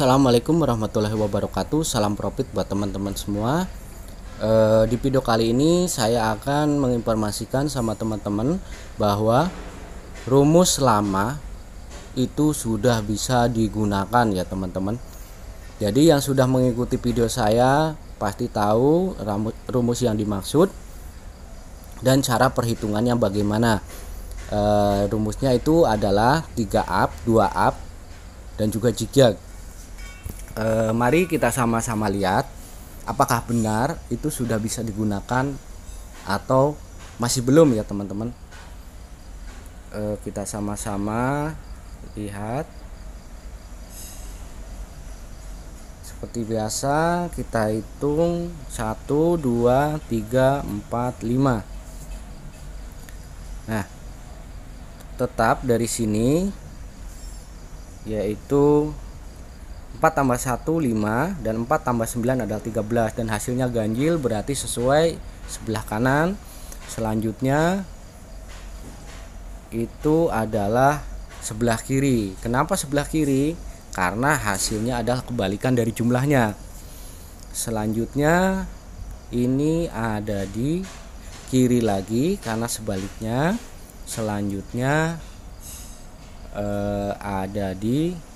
Assalamualaikum warahmatullahi wabarakatuh. Salam profit buat teman-teman semua. Di video kali ini saya akan menginformasikan sama teman-teman bahwa rumus lama itu sudah bisa digunakan ya teman-teman. Jadi yang sudah mengikuti video saya pasti tahu rumus yang dimaksud dan cara perhitungannya bagaimana. Rumusnya itu adalah 3 up, 2 up, dan juga zigzag. Mari kita sama-sama lihat apakah benar itu sudah bisa digunakan atau masih belum ya teman-teman. Kita sama-sama lihat. Seperti biasa kita hitung 1, 2, 3, 4, 5. Nah, tetap dari sini yaitu 4 tambah 1 5 dan 4 tambah 9 adalah 13 dan hasilnya ganjil, berarti sesuai sebelah kanan. Selanjutnya itu adalah sebelah kiri. Kenapa sebelah kiri? Karena hasilnya adalah kebalikan dari jumlahnya. Selanjutnya ini ada di kiri lagi karena sebaliknya. Selanjutnya ada di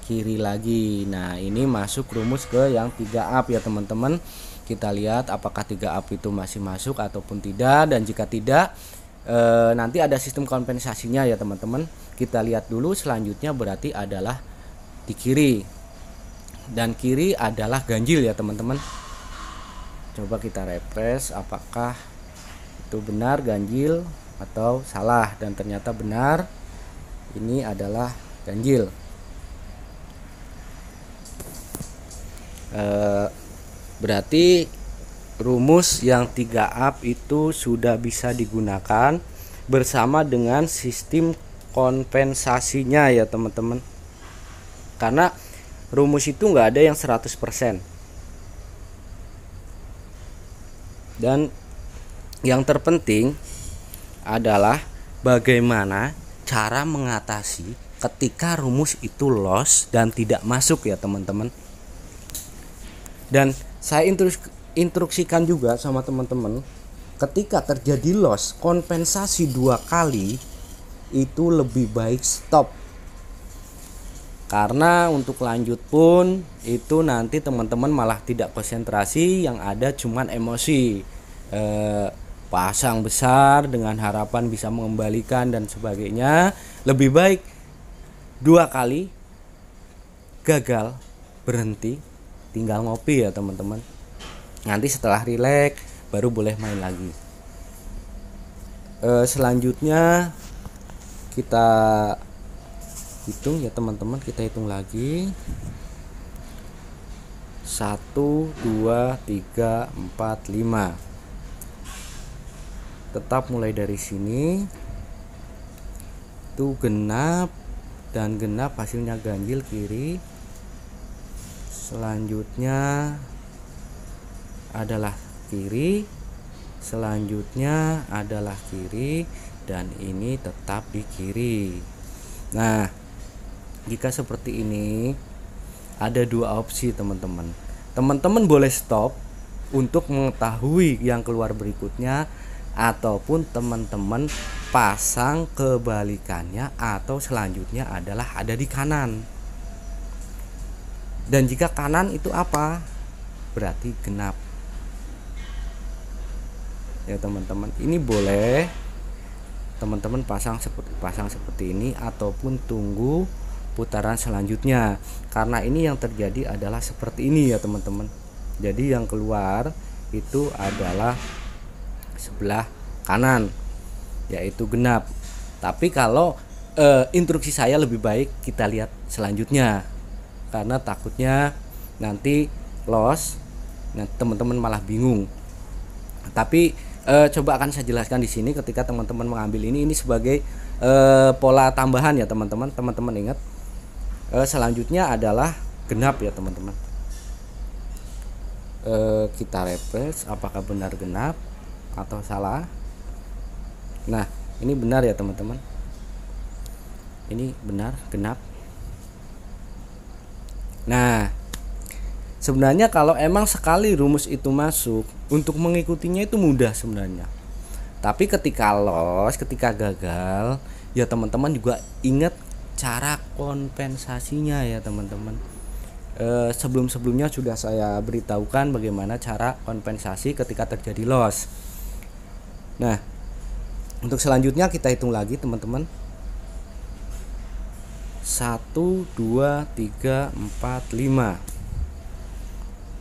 kiri lagi. Nah, ini masuk rumus ke yang 3 up ya teman-teman. Kita lihat apakah 3 up itu masih masuk ataupun tidak, dan jika tidak nanti ada sistem kompensasinya ya teman-teman. Kita lihat dulu. Selanjutnya berarti adalah di kiri, dan kiri adalah ganjil ya teman-teman. Coba kita refresh apakah itu benar ganjil atau salah, dan ternyata benar, ini adalah ganjil. Berarti rumus yang 3 up itu sudah bisa digunakan bersama dengan sistem kompensasinya ya teman-teman. Karena rumus itu nggak ada yang 100%. Dan yang terpenting adalah bagaimana cara mengatasi ketika rumus itu loss dan tidak masuk ya teman-teman. Dan saya instruksikan juga sama teman-teman, ketika terjadi loss kompensasi 2 kali itu lebih baik stop. Karena untuk lanjut pun itu nanti teman-teman malah tidak konsentrasi, yang ada cuman emosi. Pasang besar dengan harapan bisa mengembalikan dan sebagainya. Lebih baik 2 kali gagal, berhenti, tinggal ngopi ya teman-teman. Nanti setelah rileks baru boleh main lagi. Selanjutnya kita hitung ya teman-teman. Kita hitung lagi 1, 2, 3, 4, 5. Tetap mulai dari sini. Itu genap, dan genap hasilnya ganjil kiri. Selanjutnya adalah kiri, selanjutnya adalah kiri, dan ini tetap di kiri. Nah, jika seperti ini ada 2 opsi teman-teman. Teman-teman boleh stop untuk mengetahui yang keluar berikutnya, ataupun teman-teman pasang kebalikannya atau selanjutnya adalah ada di kanan. Dan jika kanan itu apa? Berarti genap. Ya teman-teman, ini boleh teman-teman pasang seperti ini ataupun tunggu putaran selanjutnya. Karena ini yang terjadi adalah seperti ini ya teman-teman. Jadi yang keluar itu adalah sebelah kanan, yaitu genap. Tapi kalau instruksi saya lebih baik kita lihat selanjutnya, karena takutnya nanti loss, nah teman-teman malah bingung. Tapi coba akan saya jelaskan di sini ketika teman-teman mengambil ini sebagai pola tambahan ya teman-teman. Teman-teman ingat, selanjutnya adalah genap ya teman-teman. Kita refresh apakah benar genap atau salah. Nah, ini benar ya teman-teman. Ini benar genap. Nah, sebenarnya kalau emang sekali rumus itu masuk, untuk mengikutinya itu mudah sebenarnya. Tapi ketika loss, ketika gagal, ya teman-teman juga ingat cara kompensasinya ya teman-teman. Sebelum-sebelumnya sudah saya beritahukan bagaimana cara kompensasi ketika terjadi loss. Nah, untuk selanjutnya kita hitung lagi teman-teman. 1, 2, 3, 4, 5.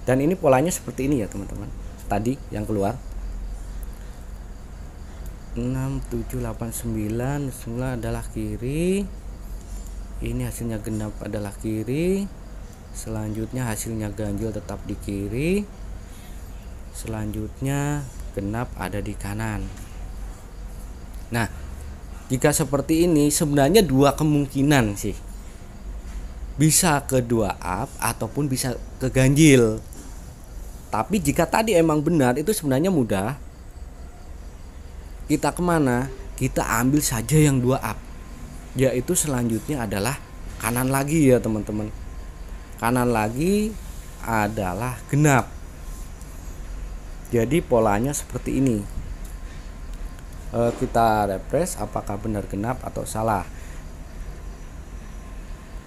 Dan ini polanya seperti ini ya teman-teman. Tadi yang keluar 6, 7, 8, 9 semua adalah kiri. Ini hasilnya genap adalah kiri. Selanjutnya hasilnya ganjil tetap di kiri. Selanjutnya genap ada di kanan. Nah, jika seperti ini sebenarnya dua kemungkinan sih. Bisa ke 2 up ataupun bisa ke ganjil. Tapi jika tadi emang benar, itu sebenarnya mudah. Kita kemana? Kita ambil saja yang 2 up, yaitu selanjutnya adalah kanan lagi ya teman-teman. Kanan lagi adalah genap. Jadi polanya seperti ini. Kita refresh apakah benar genap atau salah.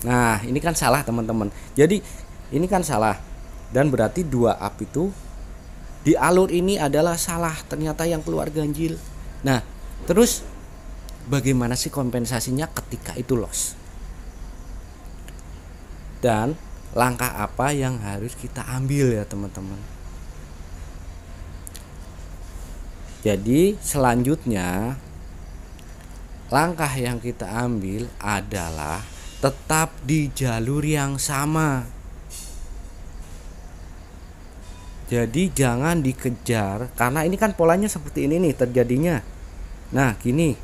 Nah, ini kan salah teman-teman. Jadi ini kan salah, dan berarti 2 up itu di alur ini adalah salah, ternyata yang keluar ganjil. Nah, terus bagaimana sih kompensasinya ketika itu loss? Dan langkah apa yang harus kita ambil ya teman-teman? Jadi selanjutnya langkah yang kita ambil adalah tetap di jalur yang sama. Jadi jangan dikejar, karena ini kan polanya seperti ini nih terjadinya. Nah, gini,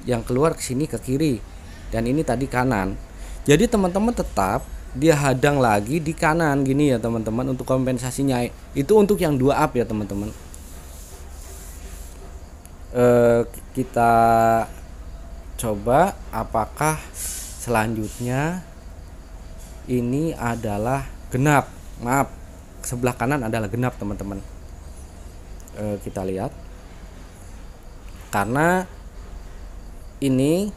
yang keluar ke sini ke kiri, dan ini tadi kanan. Jadi teman-teman tetap dia hadang lagi di kanan gini ya teman-teman untuk kompensasinya. Itu untuk yang 2 up ya teman-teman. Kita coba apakah selanjutnya ini adalah genap. Maaf, sebelah kanan adalah genap teman-teman. Kita lihat, karena ini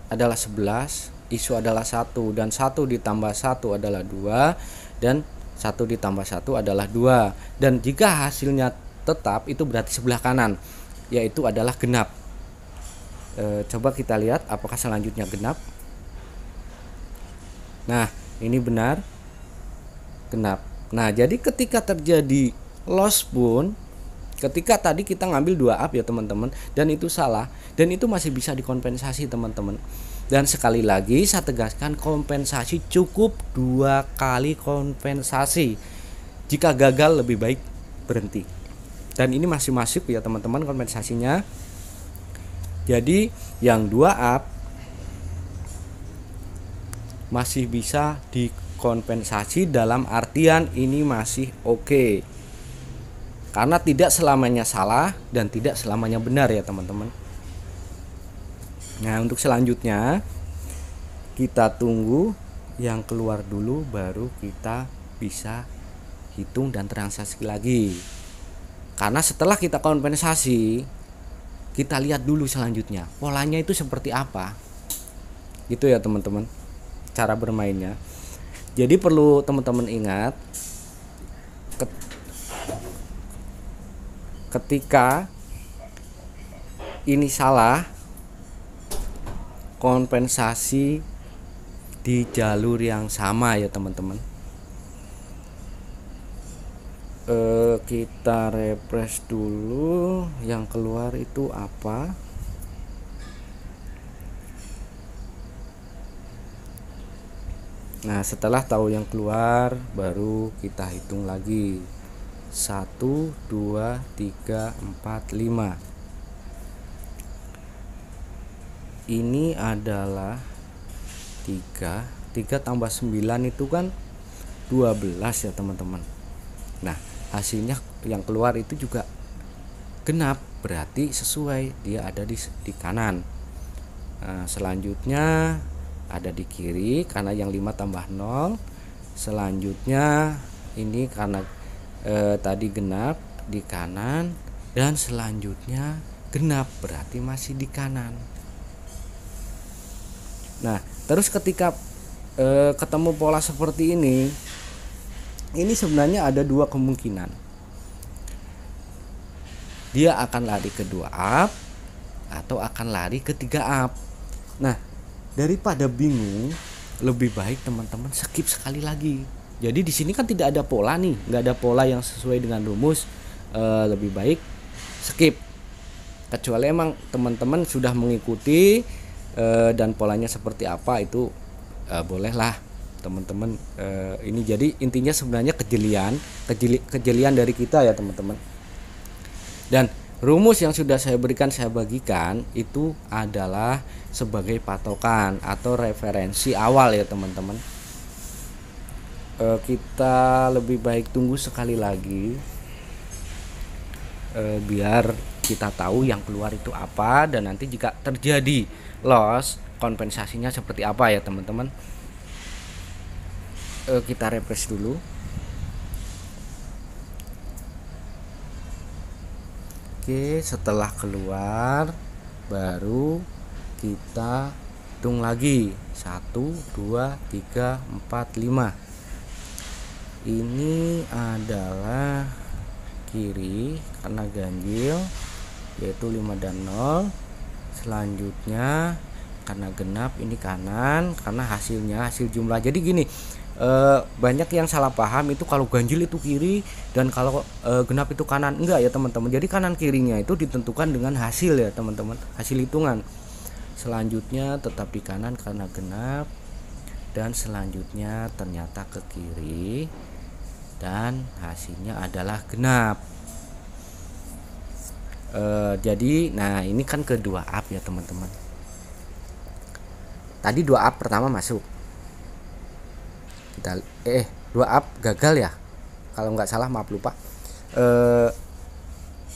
adalah 11, isu adalah 1, dan 1 ditambah 1 adalah 2, dan 1 ditambah 1 adalah 2. Dan jika hasilnya tetap, itu berarti sebelah kanan, yaitu adalah genap. Coba kita lihat apakah selanjutnya genap. Nah, ini benar genap. Nah, jadi ketika terjadi loss pun, ketika tadi kita ngambil 2 up ya teman-teman, dan itu salah, dan itu masih bisa dikompensasi teman-teman. Dan sekali lagi saya tegaskan, kompensasi cukup 2 kali kompensasi. Jika gagal lebih baik berhenti. Dan ini masih masuk ya teman-teman kompensasinya. Jadi yang 2 up masih bisa dikompensasi, dalam artian ini masih oke. Karena tidak selamanya salah dan tidak selamanya benar ya teman-teman. Nah, untuk selanjutnya kita tunggu yang keluar dulu, baru kita bisa hitung dan transaksi lagi. Karena setelah kita kompensasi, kita lihat dulu selanjutnya polanya itu seperti apa. Gitu ya teman-teman cara bermainnya. Jadi perlu teman-teman ingat, ketika ini salah, kompensasi di jalur yang sama ya teman-teman. Kita refresh dulu yang keluar itu apa. Nah, setelah tahu yang keluar, baru kita hitung lagi. 1, 2, 3, 4, 5. Ini adalah 3 tambah 9 itu kan 12 ya teman-teman. Nah, hasilnya yang keluar itu juga genap, berarti sesuai, dia ada di kanan. Selanjutnya ada di kiri, karena yang 5 tambah 0 Selanjutnya ini karena tadi genap di kanan, dan selanjutnya genap berarti masih di kanan. Nah, terus ketika ketemu pola seperti ini sebenarnya ada dua kemungkinan. Dia akan lari ke 2 up atau akan lari ke 3 up. Nah, daripada bingung, lebih baik teman-teman skip sekali lagi. Jadi di sini kan tidak ada pola nih, nggak ada pola yang sesuai dengan rumus. Lebih baik skip. Kecuali emang teman-teman sudah mengikuti dan polanya seperti apa, itu bolehlah teman-teman. Ini jadi intinya sebenarnya kejelian dari kita ya teman-teman. Dan rumus yang sudah saya berikan, saya bagikan itu adalah sebagai patokan atau referensi awal ya teman-teman. Kita lebih baik tunggu sekali lagi biar kita tahu yang keluar itu apa, dan nanti jika terjadi loss, kompensasinya seperti apa ya teman-teman. Kita refresh dulu. Oke, setelah keluar baru kita hitung lagi 1, 2, 3, 4, 5. Ini adalah kiri karena ganjil, yaitu 5 dan 0. Selanjutnya karena genap ini kanan karena hasil jumlah. Jadi gini, banyak yang salah paham itu kalau ganjil itu kiri dan kalau genap itu kanan. Enggak ya teman-teman. Jadi kanan kirinya itu ditentukan dengan hasil ya teman-teman, hasil hitungan. Selanjutnya tetap di kanan karena genap, dan selanjutnya ternyata ke kiri dan hasilnya adalah genap. Jadi nah ini kan ke 2 up ya teman-teman. Tadi 2 up pertama masuk, kita 2 up gagal ya kalau nggak salah, maaf lupa.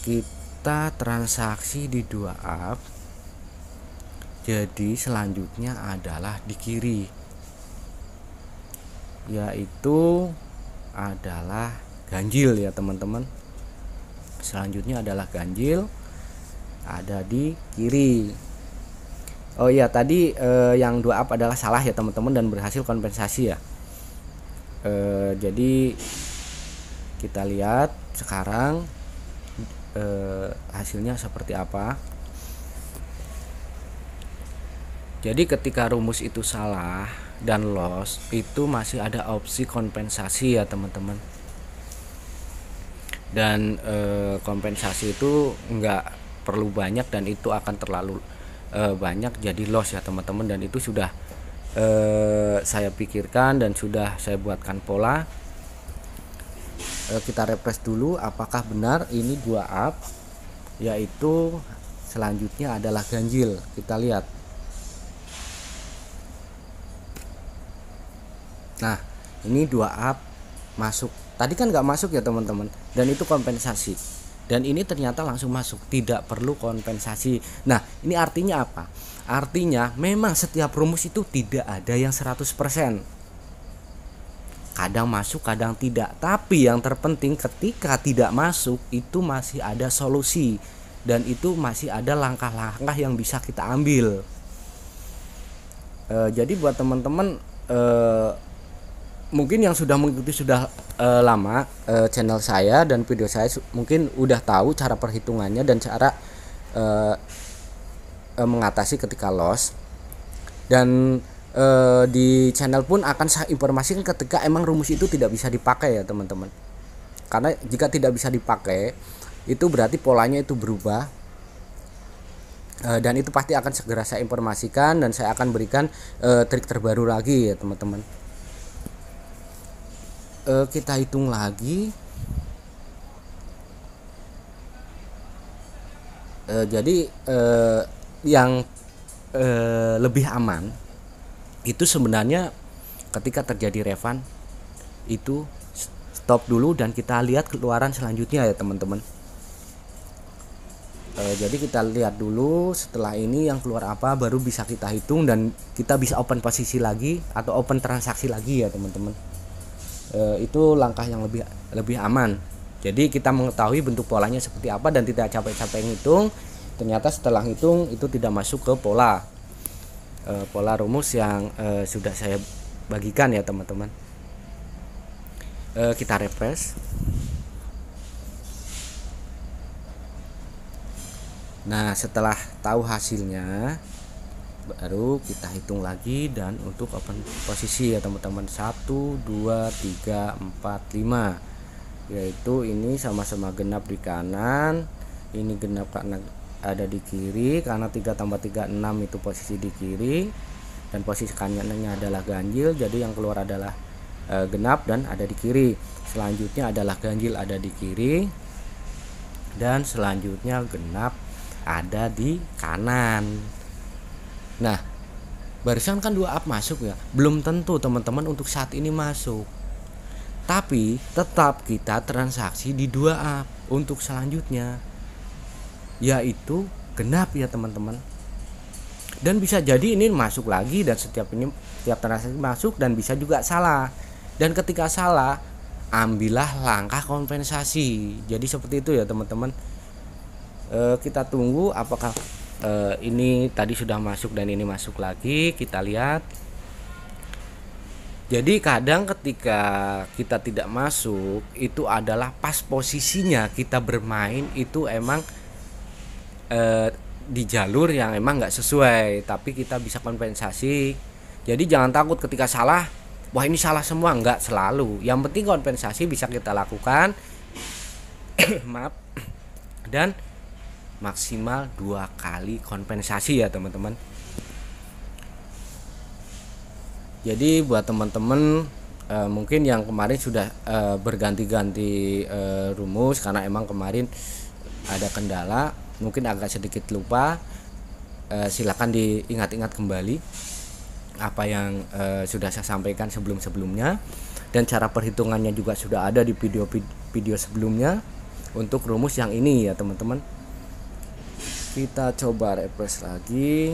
Kita transaksi di 2 up, jadi selanjutnya adalah di kiri, yaitu adalah ganjil ya teman-teman. Selanjutnya adalah ganjil ada di kiri. Oh iya, tadi yang 2 up adalah salah ya teman-teman dan berhasil kompensasi ya. Jadi kita lihat sekarang hasilnya seperti apa. Jadi ketika rumus itu salah dan loss, itu masih ada opsi kompensasi ya teman-teman. Dan kompensasi itu nggak perlu banyak dan itu akan terlalu banyak jadi loss ya teman-teman. Dan itu sudah saya pikirkan dan sudah saya buatkan pola. Kita refresh dulu apakah benar ini 2 up, yaitu selanjutnya adalah ganjil. Kita lihat. Nah, ini 2 up masuk. Tadi kan nggak masuk ya teman-teman, dan itu kompensasi. Dan ini ternyata langsung masuk, tidak perlu kompensasi. Nah, ini artinya apa? Artinya memang setiap rumus itu tidak ada yang 100%. Kadang masuk, kadang tidak. Tapi yang terpenting ketika tidak masuk itu masih ada solusi, dan itu masih ada langkah-langkah yang bisa kita ambil. Jadi buat teman-teman mungkin yang sudah mengikuti sudah lama channel saya dan video saya, mungkin udah tahu cara perhitungannya dan cara mengatasi ketika loss. Dan di channel pun akan saya informasikan ketika emang rumus itu tidak bisa dipakai ya teman-teman. Karena jika tidak bisa dipakai, itu berarti polanya itu berubah. Dan itu pasti akan segera saya informasikan, dan saya akan berikan trik terbaru lagi ya teman-teman. Kita hitung lagi. Jadi yang lebih aman itu sebenarnya ketika terjadi refund itu stop dulu dan kita lihat keluaran selanjutnya ya teman-teman. Jadi kita lihat dulu setelah ini yang keluar apa, baru bisa kita hitung dan kita bisa open posisi lagi atau open transaksi lagi ya teman-teman. Itu langkah yang lebih aman. Jadi kita mengetahui bentuk polanya seperti apa dan tidak capek-capek ngitung. Ternyata setelah hitung itu tidak masuk ke pola rumus yang sudah saya bagikan ya teman-teman. Kita refresh. Nah, setelah tahu hasilnya baru kita hitung lagi, dan untuk open posisi ya teman-teman 1 2 3 4 5, yaitu ini sama-sama genap di kanan, ini genap karena ada di kiri, karena 3 tambah 3 6 itu posisi di kiri, dan posisi kanannya adalah ganjil, jadi yang keluar adalah genap dan ada di kiri. Selanjutnya adalah ganjil ada di kiri, dan selanjutnya genap ada di kanan. Nah, barusan kan 2 up masuk ya, belum tentu teman-teman untuk saat ini masuk, tapi tetap kita transaksi di 2 up untuk selanjutnya, yaitu genap ya teman-teman. Dan bisa jadi ini masuk lagi, dan setiap transaksi masuk, dan bisa juga salah. Dan ketika salah, ambillah langkah kompensasi. Jadi seperti itu ya teman-teman. Kita tunggu apakah ini tadi sudah masuk dan ini masuk lagi, kita lihat. Jadi kadang ketika kita tidak masuk itu adalah pas posisinya kita bermain itu emang di jalur yang emang nggak sesuai, tapi kita bisa kompensasi. Jadi jangan takut ketika salah, wah ini salah semua, nggak selalu. Yang penting kompensasi bisa kita lakukan maaf, dan maksimal 2 kali kompensasi ya teman-teman. Jadi buat teman-teman mungkin yang kemarin sudah berganti-ganti rumus karena emang kemarin ada kendala, mungkin agak sedikit lupa, silakan diingat-ingat kembali apa yang sudah saya sampaikan sebelumnya, dan cara perhitungannya juga sudah ada di video sebelumnya untuk rumus yang ini ya teman-teman. Kita coba refresh lagi.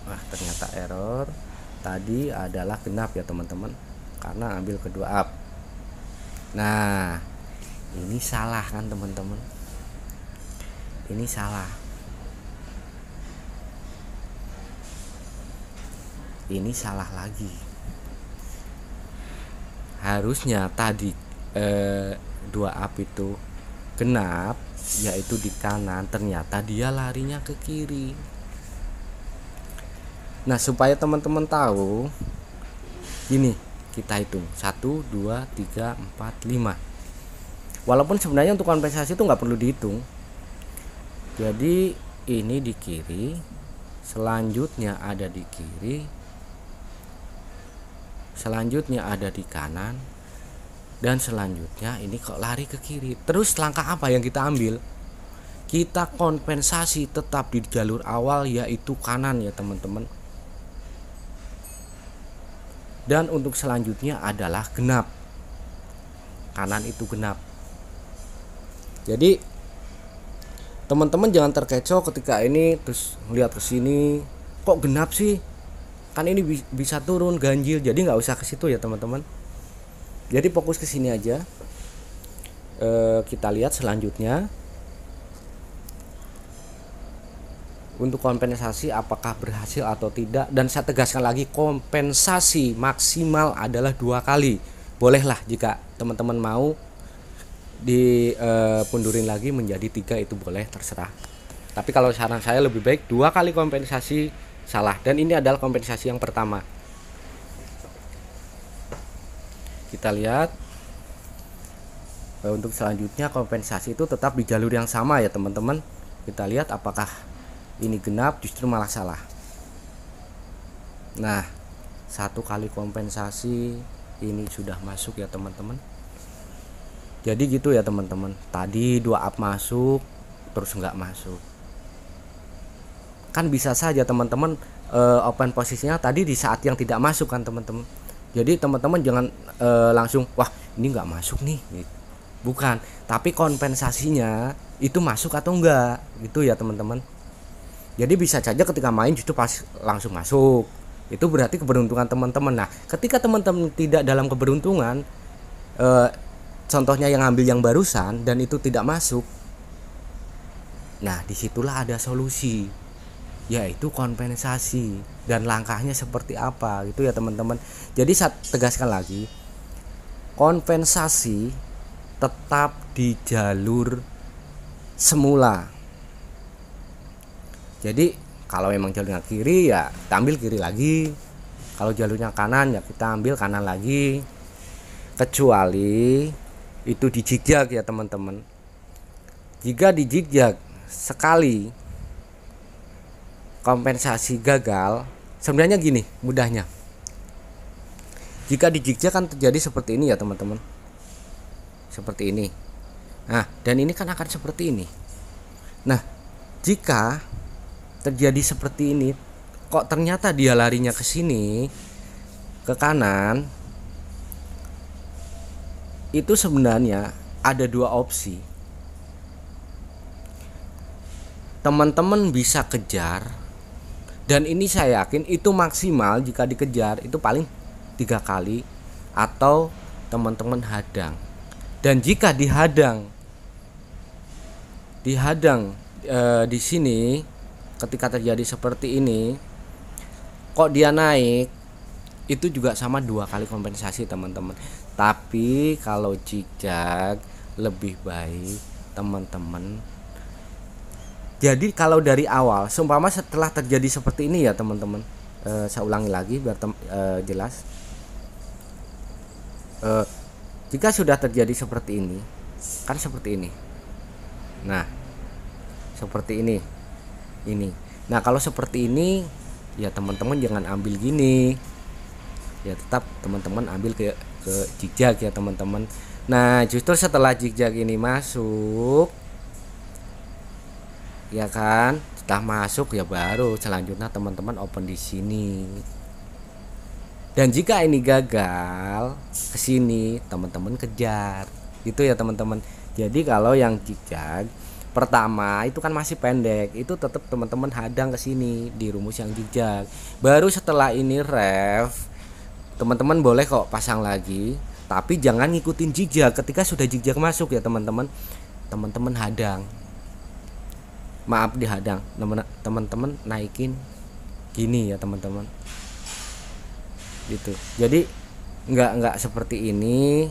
Wah, ternyata error. Tadi adalah genap ya teman-teman, karena ambil kedua up. Nah, ini salah kan teman-teman, ini salah, ini salah lagi. Harusnya tadi 2 up itu genap, yaitu di kanan, ternyata dia larinya ke kiri. Nah, supaya teman-teman tahu, gini, kita hitung 1 2 3 4 5. Walaupun sebenarnya untuk kompensasi itu nggak perlu dihitung. Jadi ini di kiri, selanjutnya ada di kiri, selanjutnya ada di kanan, dan selanjutnya ini kok lari ke kiri. Terus langkah apa yang kita ambil? Kita kompensasi tetap di jalur awal, yaitu kanan ya teman-teman. Dan untuk selanjutnya adalah genap, kanan itu genap. Jadi teman-teman jangan terkecoh ketika ini terus lihat ke sini, kok genap sih, kan ini bisa turun ganjil. Jadi nggak usah ke situ ya teman-teman. Jadi fokus ke sini aja. Kita lihat selanjutnya untuk kompensasi apakah berhasil atau tidak. Dan saya tegaskan lagi, kompensasi maksimal adalah 2 kali. Bolehlah jika teman-teman mau dipundurin lagi menjadi 3, itu boleh, terserah. Tapi kalau saran saya lebih baik 2 kali kompensasi salah. Dan ini adalah kompensasi yang pertama. Kita lihat untuk selanjutnya kompensasi itu tetap di jalur yang sama ya teman-teman. Kita lihat apakah ini genap, justru malah salah. Nah, 1 kali kompensasi ini sudah masuk ya teman-teman. Jadi gitu ya teman-teman. Tadi 2 up masuk terus nggak masuk. Kan bisa saja teman-teman open posisinya tadi di saat yang tidak masuk kan teman-teman. Jadi teman-teman jangan langsung wah ini nggak masuk nih, bukan, tapi kompensasinya itu masuk atau enggak gitu ya teman-teman. Jadi bisa saja ketika main justru pas langsung masuk, Itu berarti keberuntungan teman-teman. Nah, ketika teman-teman tidak dalam keberuntungan, eh, contohnya yang ambil yang barusan dan itu tidak masuk, nah disitulah ada solusi, yaitu kompensasi. Dan langkahnya seperti apa gitu ya teman-teman. Jadi saya tegaskan lagi, kompensasi tetap di jalur semula. Jadi kalau memang jalurnya kiri ya kita ambil kiri lagi, kalau jalurnya kanan ya kita ambil kanan lagi, kecuali itu di zigzag ya teman-teman. Jika di zigzag sekali kompensasi gagal, sebenarnya gini mudahnya, jika di zigzag kan terjadi seperti ini ya teman-teman, seperti ini. Nah, dan ini kan akan seperti ini. Nah, jika terjadi seperti ini, kok ternyata dia larinya ke sini, ke kanan, itu sebenarnya ada dua opsi. Teman-teman bisa kejar, dan ini saya yakin itu maksimal jika dikejar itu paling 3 kali, atau teman-teman hadang. Dan jika dihadang di sini, ketika terjadi seperti ini, kok dia naik, itu juga sama 2 kali kompensasi teman-teman. Tapi kalau zigzag lebih baik teman-teman. Jadi kalau dari awal, seumpama setelah terjadi seperti ini ya teman-teman, saya ulangi lagi biar jelas. Jika sudah terjadi seperti ini, kan seperti ini. Nah, seperti ini. Nah, kalau seperti ini ya teman-teman jangan ambil gini. Ya tetap teman-teman ambil ke zigzag ya teman-teman. Nah, justru setelah zigzag ini masuk, ya kan, setelah masuk ya baru selanjutnya teman-teman open di sini. Dan jika ini gagal ke sini, teman-teman kejar. Gitu ya teman-teman. Jadi kalau yang zigzag pertama itu kan masih pendek, itu tetap teman-teman hadang ke sini di rumus yang zigzag. Baru setelah ini ref, teman-teman boleh kok pasang lagi, tapi jangan ngikutin zigzag. Ketika sudah zigzag masuk ya teman-teman, teman-teman hadang. Maaf, dihadang. Teman-teman naikin gini ya teman-teman. Gitu. Jadi nggak seperti ini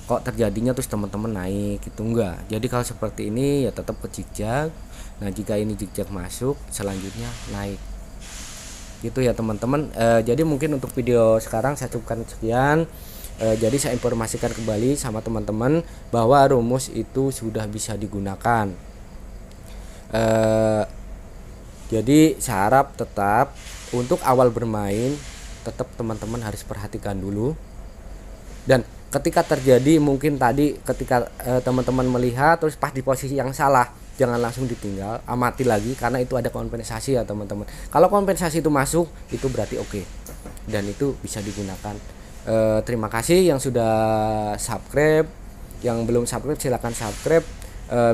kok terjadinya terus teman-teman naik, gitu enggak. Jadi kalau seperti ini ya tetap ke zigzag. Nah, jika ini zigzag masuk, selanjutnya naik. Gitu ya teman-teman. Jadi mungkin untuk video sekarang saya cukupkan sekian. Jadi saya informasikan kembali sama teman-teman bahwa rumus itu sudah bisa digunakan. Jadi saya harap tetap untuk awal bermain tetap teman-teman harus perhatikan dulu. Dan ketika terjadi mungkin tadi ketika teman-teman melihat terus pas di posisi yang salah, jangan langsung ditinggal, amati lagi karena itu ada kompensasi ya teman-teman. Kalau kompensasi itu masuk, itu berarti oke. Dan itu bisa digunakan. Terima kasih yang sudah subscribe. Yang belum subscribe silahkan subscribe,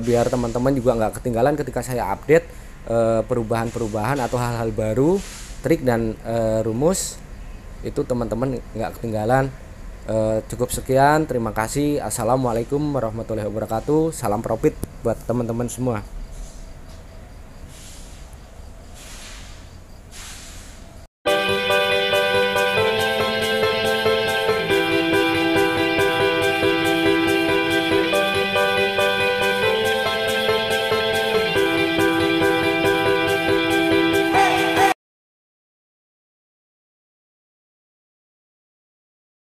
biar teman-teman juga nggak ketinggalan ketika saya update perubahan-perubahan atau hal-hal baru, trik dan rumus. Itu teman-teman nggak ketinggalan. Cukup sekian, terima kasih. Assalamualaikum warahmatullahi wabarakatuh. Salam profit buat teman-teman semua.